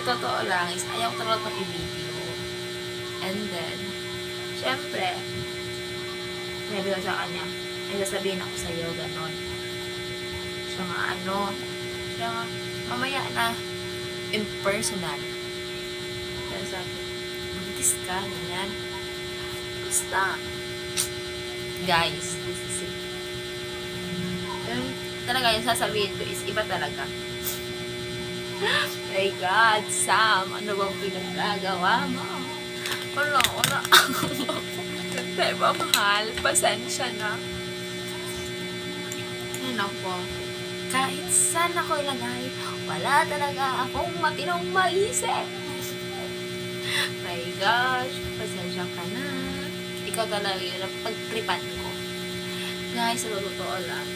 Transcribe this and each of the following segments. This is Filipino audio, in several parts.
totoo lang is ayaw ko talaga i-video. And then, syempre, sabi ko sa kanya, ay sasabihin ako sa'yo, ganon. Siya nga, siya nga, mamaya na, impersonal. Kaya sabi, buntis ka, ganyan. Basta, guys, this is it. Talaga, yung sasabihin ko is iba talaga. My God, Sam, ano bang pinagagawa mo? Wala. Diba, mahal? Pasensya na. Yan ako. Kahit saan ako ilagay, wala talaga akong matinong maisip. My gosh, pasensya ka na. Ikaw talaga yun ang pagtripan ko. Guys, sa totoo lang.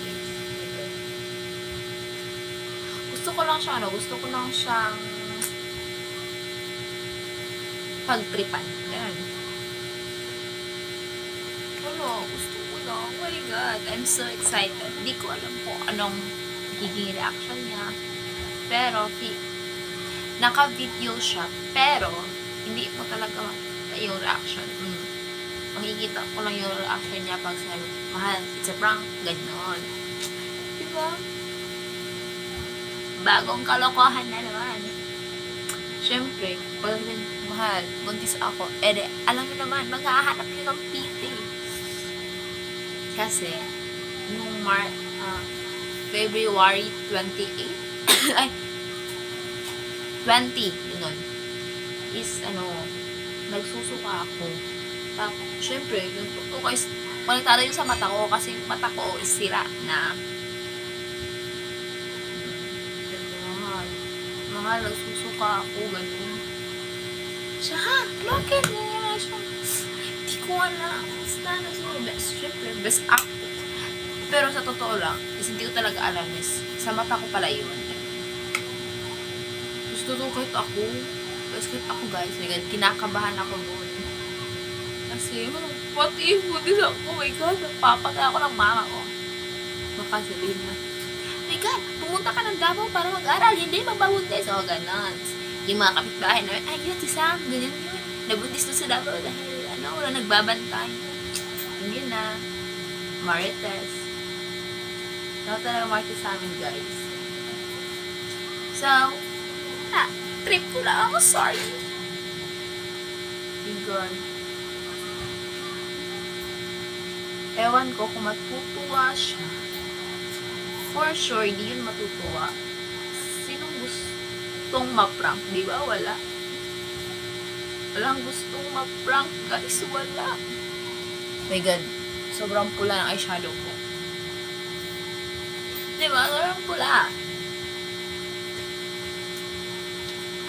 Gusto ko lang siyang pagtripan. Ganun. Gusto ko lang. Oh my God, I'm so excited. Hindi ko alam po anong magiging reaction niya. Pero, naka-video siya. Pero, hindi mo talaga yung reaction. Makikita ko lang yung reaction niya pag sabi, mahal, it's a prank. Ganon. Diba? Bagong kalokohan na naman. Siyempre, pag mahal, buntis ako, alam mo naman, maghahanap yun ng PT. Kasi, nung February 28, ay, 20, ganun, is, nagsusuka ako. Tapos, syempre, yung tutuka is, konektado yung sa mata ko, kasi mata ko is sira na. Mahal, nagsusuka ako, ganun. Siya, bakit? Ganyan siya. Hindi ko alam. Basta na siya. Syempre, best actor. Pero sa totoo lang, is hindi ko talaga alam is, sa mata ko pala yun. Gusto to kahit ako. Guys, kinakabahan ako noon. Kasi, what if this ako? Oh my God, napapatay ako ng mama ko. Baka sabihin na, oh my God, pumunta ka ng Davao para mag-aral, hindi magbabuntis. O, ganon. Yung mga kapitbahay namin, ay, yun, si Sam, ganyan yun. Nabuntis doon sa Davao dahil, wala nagbabantay. Yun na. Marites. Talaga Marites sa amin, guys. So, trip ko lang ako, sorry. God. Ewan ko kung matutuwa siya. For sure, hindi yun matutuwa. Sinong gustong ma-prank? Di ba? Wala. Walang gustong ma-prank, guys. Wala. My God. Sobrang pula ng eyeshadow ko. Di ba? Sobrang pula.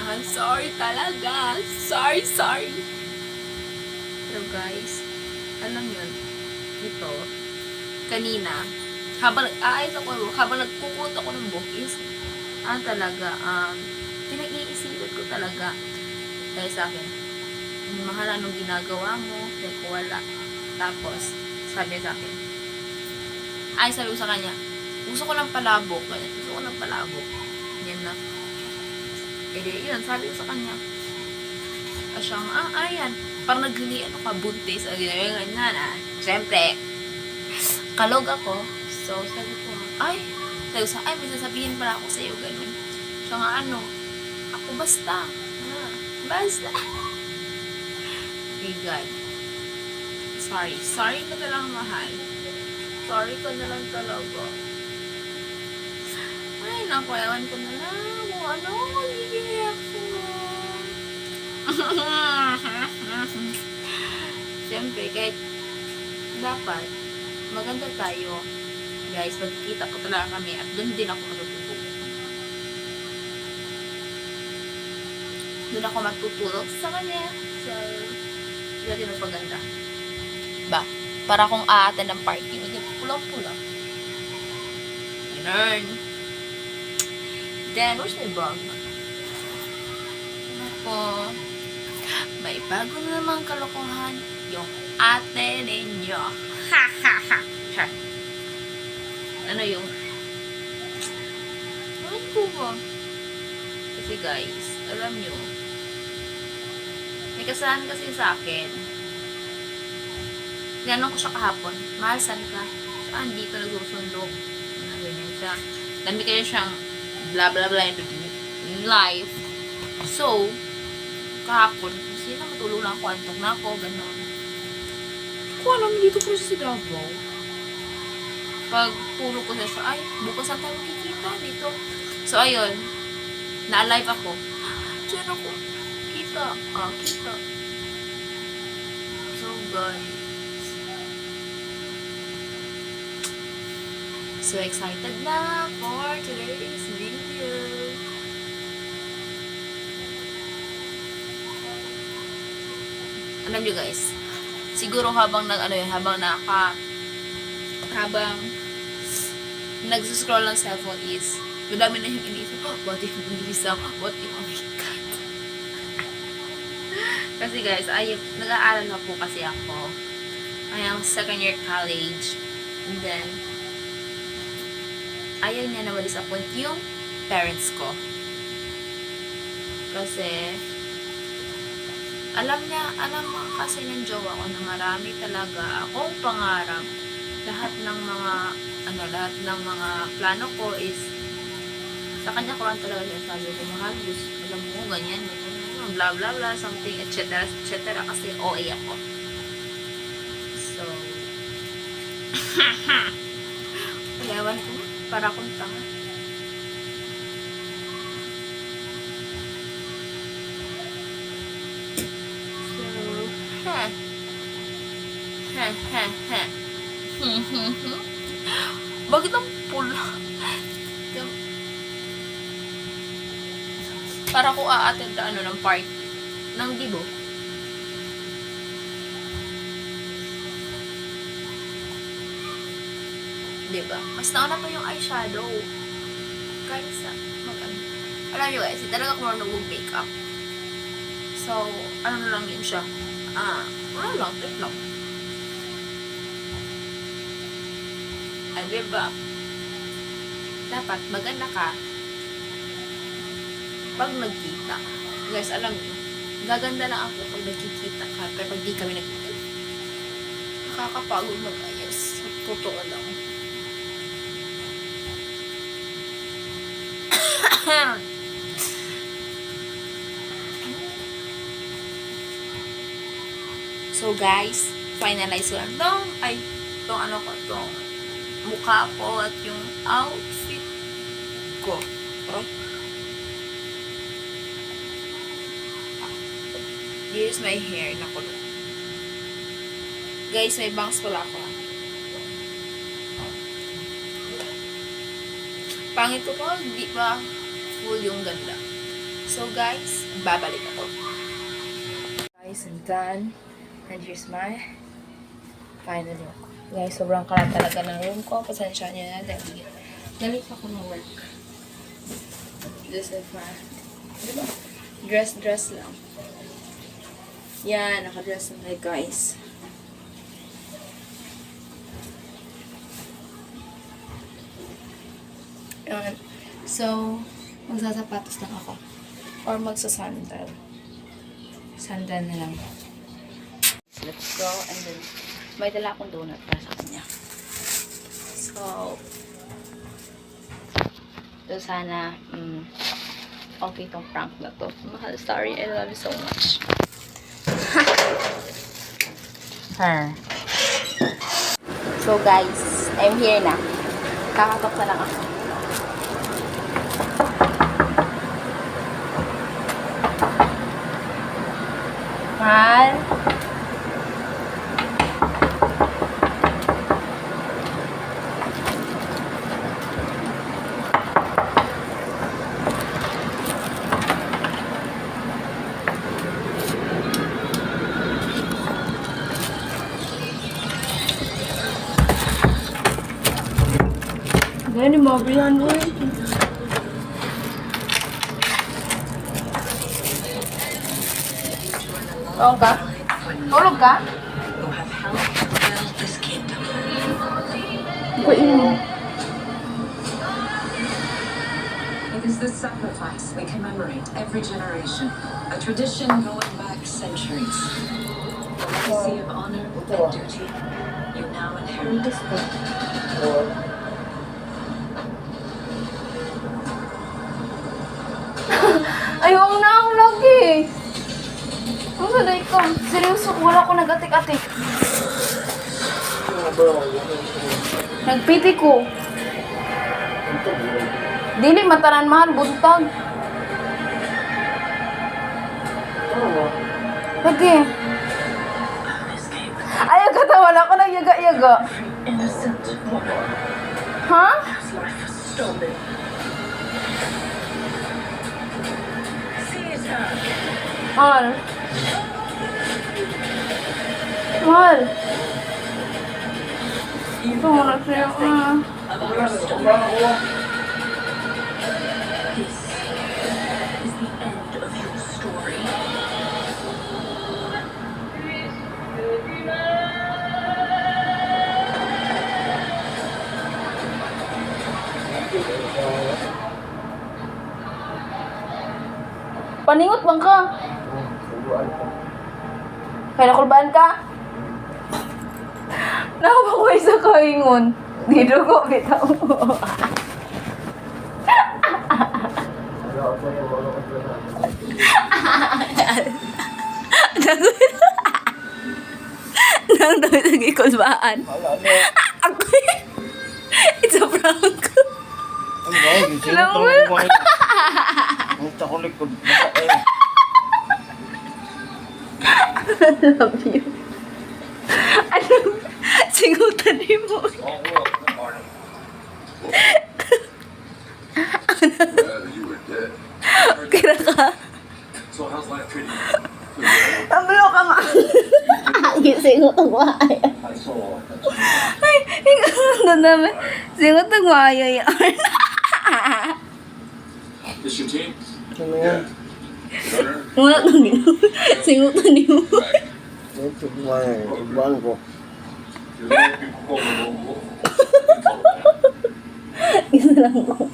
I'm sorry talaga. Sorry. Pero guys, alam yun, ito, kanina, habang nagkukulot ako ng book is, pinag-iisipan ko talaga, dahil sa akin, mahal anong ginagawa mo, dahil ko wala. Tapos, sabi sa akin, sabi ko sa kanya, gusto ko ng palabok, yan na. Yun, sabi ko sa kanya, siyang, ayan, parang naghilian ako buntis, syempre, kalog ako, so, sabi ko, may sasabihin pala ako sa'yo, ganun. Siya nga, ako basta, hey God, sorry ka na lang, mahal, sorry ka na lang talaga. Ay, naku, ewan ko na lang, magiging reaction mo. Siyempre, kahit dapat maganda tayo, guys, magkikita ko talaga kami at doon din ako matutulog sa kanya. So, dati magpaganda ba? Para kung aaten ng party, hindi pulang-pula. Ganun. Then, where's my bag? May bago na namang kalokohan yung ate ninyo. Ano yung? Ano po ba? Kasi guys, alam nyo, may kasalanan kasi sa akin. Tinanong ko siya kahapon, mahal, saan ka? Saan? Dito nagsusundo. Ganyan siya. Dami kayo siyang blah blah blah in life. So, kahapon, kasi na matulog lang ako, antok na ako, gano'n. Kung alam, dito ko siya sa Davao. Pag tulog ko siya, ay, bukas na tayo makikita dito. So, ayun, na-alive ako. Diyan ako, kita. So, guys, so excited na for today's video. Alam nyo guys, siguro habang nagsuscroll ng cellphone is, madami na yung iniisip, oh, what if mag-isa, what if, oh my God. Kasi guys, nag-aaral na po kasi ako. I am second year college. And then, ayaw niya na ma-disappoint yung parents ko. Kasi, alam kasi ng jowa ko na marami talaga akong pangarap. Lahat ng mga plano ko is, sa kanya ko lang talaga sabi ko, mahal, alam mo, ganyan, blah, blah, blah, something, etc., etc., kasi OA ako. So, ewan ko, para akong tanga. Bakit ang pula? Para ko a-attend na ng party ng Dibo. Diba? Mas nauna pa yung eyeshadow. Kaysa alam nyo guys, talaga ako marunong mag-make up. So, na lang yun siya. Wala lang, tip lang. Diba? Dapat maganda ka pag nagkita. Guys, alam niyo, gaganda lang ako pag nagkikita ka, pero pag di kami nagkikita, nakakapagod mag-ayos. Totoo lang. So guys, finalize ko lang itong mukha ko at yung outfit ko. Here's my hair na kulot. Guys, may bangs pala ako. Pangit ko po, di ba full yung ganda. So guys, babalik ako. Guys, I'm done. And here's my final look. Guys, sobrang kalat talaga ng room ko. Pasensya nyo na dahil galit ako ng work. Just like diba? Dress lang. Yan, nakadress na tayo guys. Yan. So, magsasapatos lang ako. Or magsasandal. Sandal na lang. Let's go. And then, may dala akong donut para sa kanya. So, sana, okay tong prank na to. Mahal, sorry. I love you so much. Her. So, guys, I'm here na. Kakatok na lang ako. Mahal. Gani mo, Brian, boy. Tulog ka? Tulog ka? Kuin mo. is the sacrifice we commemorate every generation, a tradition going back centuries. A legacy of honor and duty you now inherit. Ayaw na ang lagi. Ang saday ko. Seryoso, wala ko nag-atik-atik. Nagpiti ko. Dili matanan mahal, buntag. Lagi. Ayaw katawa na ako nag-yaga-yaga. Innocent woman Ha? whose life was stolen. Seize her. Mahal. Mahal. Ito mo na siya. Of our story. This is the end of your story. Paningot bang ka? Kaya nakulbaan ka? Nakapakuha sa kaingon. Di dugo, bitaw mo. Nang dami lagi kulbaan. Ako it's a prank. Alam mo? I love you. Ano? Sigutan mo. You were dead. Kira ka. So how's life treating you? Tablo ka nga. Gising ko ay. I saw. Ay, ikaw naman. Singot ang maayo yan. This your team? Yeah. Turner? Wala kang ginawa. Singutan niyo. Tubuan ko. You're the only people call the lone wolf. Isa lang ko.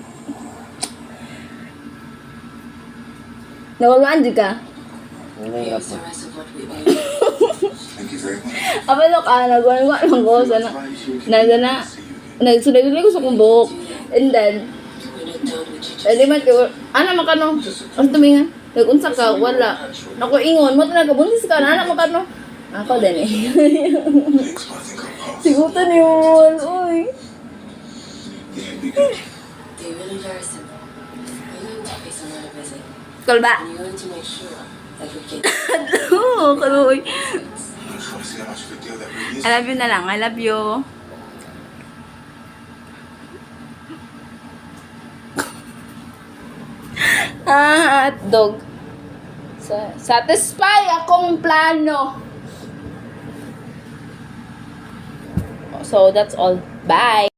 Nawalaan di ka? Here's the rest of what we owe. Thank you very much. Apalo ka, nagwala ko ng gosa na. Nanda na. Nagsulay-sulay ko sa kong buhok. And then, You would have done what you just di man ko, ano makano? Ang tumingan. Nagunsa ka, wala. Naku, ingon mo, nagkabuntis ka, anak mo kano? Ako din eh. Thanks, but I think I'm off. Sigutan yun, uy. Yeah, be good. They really very simple. You're going to face another visit, Kalba. and you're going to make sure that we get Ano, kaluoy. I just want to see how much of a deal that really is. I love you na lang, I love you. Hotdog. Satisfy akong plano. So, that's all. Bye!